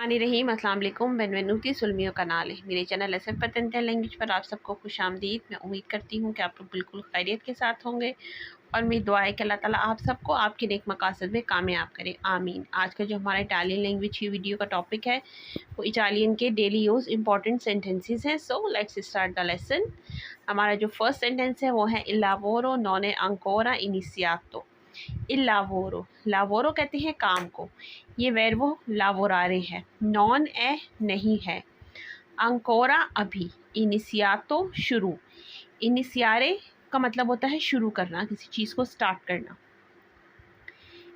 बिस्मिल्लाहिर्रहमानिर्रहीम। अस्सलाम वालेकुम। बेनवेनुती सुलमियों का नाल है मेरे चैनल लेसन पतंते लैंग्वेज पर आप सबको खुशामदीद। मैं उम्मीद करती हूँ कि आप लोग बिल्कुल खैरियत के साथ होंगे और मेरी दुआ है कि अल्लाह ताला आप सबको आपके नेक मकासद में कामयाब करे, आमीन। आज का जो हमारा इटालियन लैंग्वेज की वीडियो का टॉपिक है वो इटालियन के डेली यूज़ इंपॉर्टेंट सेंटेंसेस हैं। So let's start the lesson. हमारा जो फर्स्ट सेंटेंस है वो है इल लावोरो नॉन è ancora iniziato। इल लावोरो, लावोरो कहते हैं काम को। ये वर्बो लावोरारे है। नॉन ए नहीं है, अंकोरा अभी, इनिशियातो शुरू। इनिशियारे का मतलब होता है शुरू करना, किसी चीज़ को स्टार्ट करना।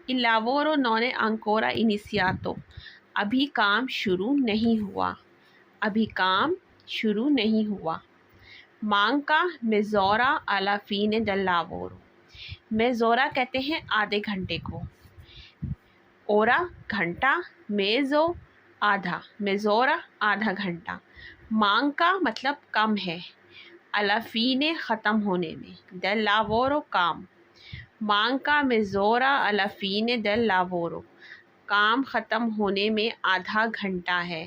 इल लावोरो नॉन è ancora iniziato, अभी काम शुरू नहीं हुआ, अभी काम शुरू नहीं हुआ। मांका मेज़ोरा alla fine del lavoro, मेज़ोरा कहते हैं आधे घंटे को। ओरा घंटा, मेज़ो आधा, मेज़ोरा आधा घंटा। मांका मतलब कम है, alla fine ख़त्म होने में, del lavoro काम। मांका मेज़ोरा alla fine del lavoro, काम ख़त्म होने में आधा घंटा है।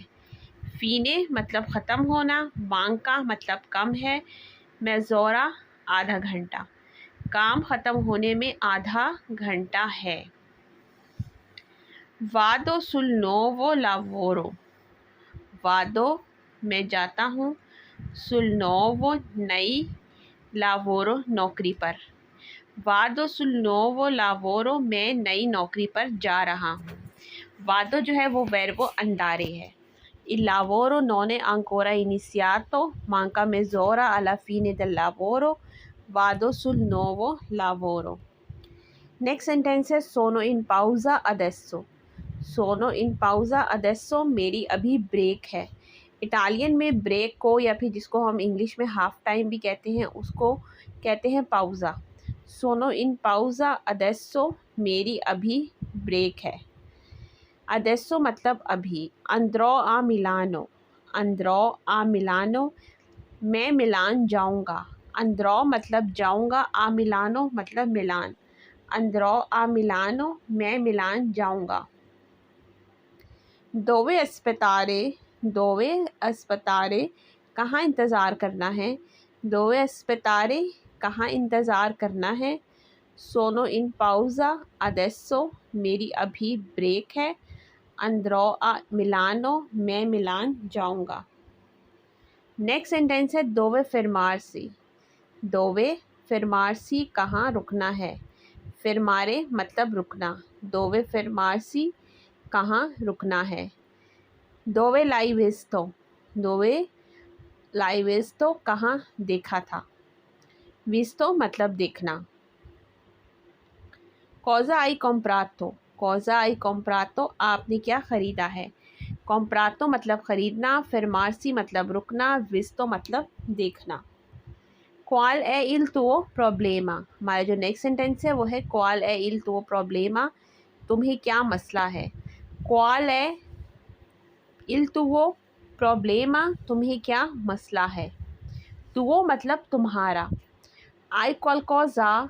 फीने मतलब ख़त्म होना, मांका मतलब कम है, मेज़ोरा आधा घंटा, काम ख़त्म होने में आधा घंटा है। वादो सुल नोवो लावोरो, वादो मैं जाता हूँ, सुल नोवो नई, लावोरो नौकरी पर। वादो सुल नोवो लावोरो, मैं नई नौकरी पर जा रहा हूँ। वादो जो है वो वर्बो अंडारे है। Il lavoro non è ancora iniziato, manca mezz'ora alla fine del lavoro, vado sul nuovo lavoro। Next sentence है सोनो इन पाउज़ा अडेसो। सोनो इन पाउज़ा अडेसो, मेरी अभी ब्रेक है। इटालियन में ब्रेक को या फिर जिसको हम इंग्लिश में हाफ टाइम भी कहते हैं उसको कहते हैं पाउज़ा। सोनो इन पाउज़ा अडेसो, मेरी अभी ब्रेक है। अडेसो मतलब अभी। अंद्रो आ मिलानो, अंद्रो आ मिलानो, मैं मिलान जाऊंगा। अंद्रो मतलब जाऊंगा, आ मिलानो मतलब मिलान। अंद्रो आ मिलानो, मैं मिलान जाऊंगा। दोवे अस्पतारे, दोवे अस्पतारे, कहाँ इंतज़ार करना है। दोवे अस्पतारे, कहाँ इंतज़ार करना है। सोनो इन पाउज़ा अडेसो, मेरी अभी ब्रेक है। अंद्रो आ मिलानो, मैं मिलान जाऊंगा। नेक्स्ट सेंटेंस है दोवे फिरमारसी। दोवे फिरमारसी, कहाँ रुकना है। फिरमारे मतलब रुकना, दोवे फिरमारसी कहाँ रुकना है। दोवे लाइवेस्तो, दोवे लाइवेस्तो कहाँ देखा था। विस्तो मतलब देखना। कोज़ा आई कॉम्प्रातो, कोज़ा आई कॉम्प्रातो, आपने क्या ख़रीदा है। कॉम्प्रातो मतलब ख़रीदना, फिरमारसी मतलब रुकना, विस्तो मतलब देखना। क्वाल ए इल तुओ प्रॉब्लेमा, हमारा जो नेक्स्ट सेंटेंस है वो है क्वाल ए इल तुओ प्रॉब्लेमा, तुम्हें क्या मसला है। क्वाल ए इल तुओ प्रॉब्लेमा, तुम्हें क्या मसला है। तुओ मतलब तुम्हारा। आई क्वालकोज़ा,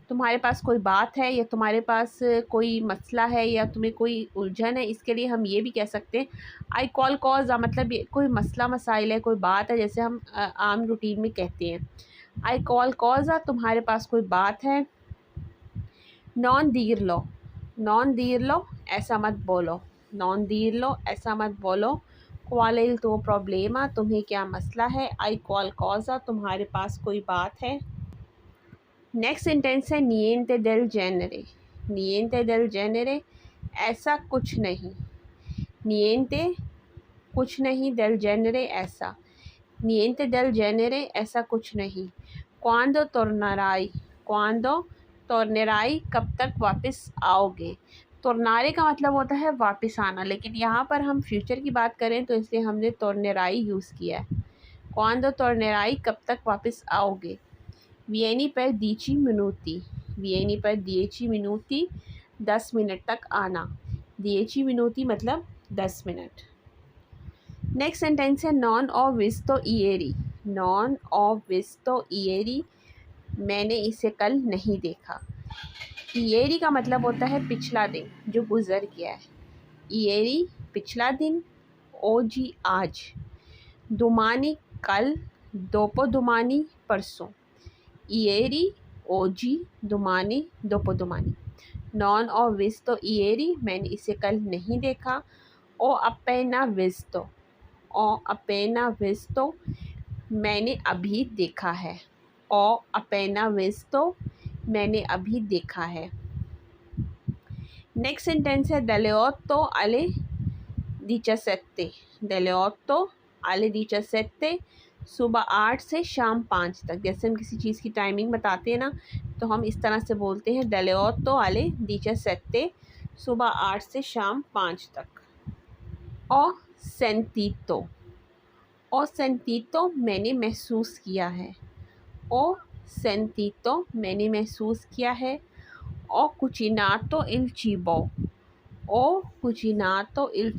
तुम्हारे पास कोई बात है या तुम्हारे पास कोई मसला है या तुम्हें कोई उलझन है, इसके लिए हम ये भी कह सकते हैं आई कॉल कॉज़ा, मतलब ये कोई मसला मसाइल है, कोई बात है, जैसे हम आम रूटीन में कहते हैं आई कॉल कॉज़ा, तुम्हारे पास कोई बात है। नॉन दीर लो, नॉन दीर लो ऐसा मत बोलो, नॉन दीर लो ऐसा मत बोलो। क्वाल तो प्रॉब्लेमा, तुम्हें क्या मसला है। आई कॉल कॉज़ा, तुम्हारे पास कोई बात है। नेक्स्ट सेंटेंस है निएंते डेल जेनरे। निएंते डेल जेनरे, ऐसा कुछ नहीं। निएंते कुछ नहीं, डेल जेनरे ऐसा। निएंते डेल जेनरे ऐसा कुछ नहीं। क्वांडो टॉर्नेराई, क्वांडो टॉर्नेराई, कब तक वापस आओगे। टॉर्नारे का मतलब होता है वापस आना, लेकिन यहाँ पर हम फ्यूचर की बात करें तो इसलिए हमने टॉर्नेराई यूज़ किया है। क्वांडो टॉर्नेराई, कब तक वापस आओगे। वियनी पर 10 minuti, वियनी पर 10 minuti, 10 मिनट तक आना। 10 minuti मतलब 10 मिनट। नेक्स्ट सेंटेंस है नॉन ऑफ विस्तो इएरी। नॉन ऑफ विस्तो इएरी, मैंने इसे कल नहीं देखा। इएरी का मतलब होता है पिछला दिन जो गुज़र गया है। इएरी पिछला दिन, ओजी आज, दुमानी कल, दोपोदुमानी परसों, इएरी ओजी दुमानी दोपोदुमानी। नॉन और विस्तो इएरी मैंने इसे कल नहीं देखा। ओ अपेना विस्तो मैंने अभी देखा है। ओ अपेना विस्तो मैंने अभी देखा है। नेक्स्ट सेंटेंस है डेलेओत्तो alle 17। डेलेओत्तो alle 17 सुबह 8 से शाम 5 तक। जैसे हम किसी चीज़ की टाइमिंग बताते हैं ना, तो हम इस तरह से बोलते हैं डेलेओत्तो alle 17 सुबह 8 से शाम 5 तक। ओ सेंटीतो मैंने महसूस किया है। ओ सेंटीतो मैंने महसूस किया है। ओ कुचिनातो इल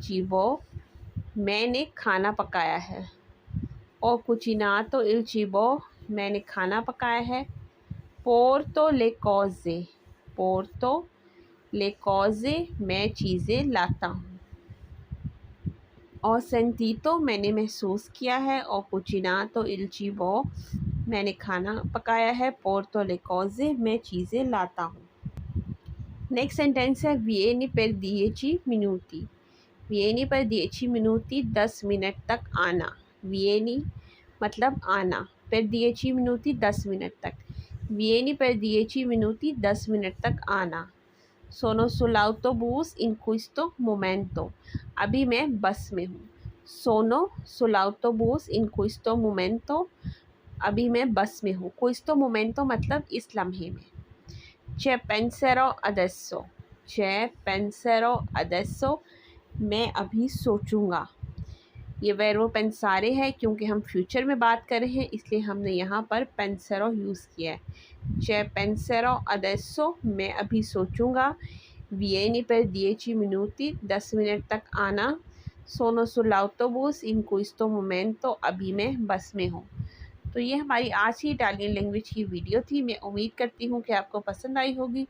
cibo मैंने खाना पकाया है। ओ कुचिनातो इल cibo मैंने खाना पकाया है। पोर्तो ले cose मैं चीज़ें लाता हूँ। और सेंटीतो मैंने महसूस किया है। और कुचिनातो इल cibo मैंने खाना पकाया है। पोर्तो ले cose मैं चीज़ें लाता हूँ। नेक्स्ट सेंटेंस है vieni per 10 minuti। vieni per 10 minuti 10 minute तक आना। vieni मतलब आना, per 10 minuti 10 मिनट तक। vieni per 10 minuti 10 मिनट तक आना। sono sull'autobus in questo momento अभी मैं बस में हूँ। sono sull'autobus in questo momento अभी मैं बस में हूँ। questo momento मतलब इस लम्हे में। Ci penserò adesso मैं अभी सोचूंगा। ये वर्ब पेंसारे है क्योंकि हम फ्यूचर में बात कर रहे हैं, इसलिए हमने यहाँ पर पेंसेरो यूज़ किया है। Ci penserò adesso मैं अभी सोचूंगा। Vieni per 10 minuti 10 मिनट तक आना। Sono sull'autobus in questo momento अभी मैं बस में हूँ। तो ये हमारी आज की इटालियन लैंग्वेज की वीडियो थी। मैं उम्मीद करती हूँ कि आपको पसंद आई होगी।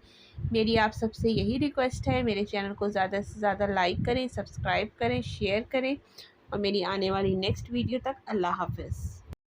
मेरी आप सबसे यही रिक्वेस्ट है, मेरे चैनल को ज़्यादा से ज़्यादा लाइक करें, सब्सक्राइब करें, शेयर करें। और मेरी आने वाली नेक्स्ट वीडियो तक अल्लाह हाफ़िज़।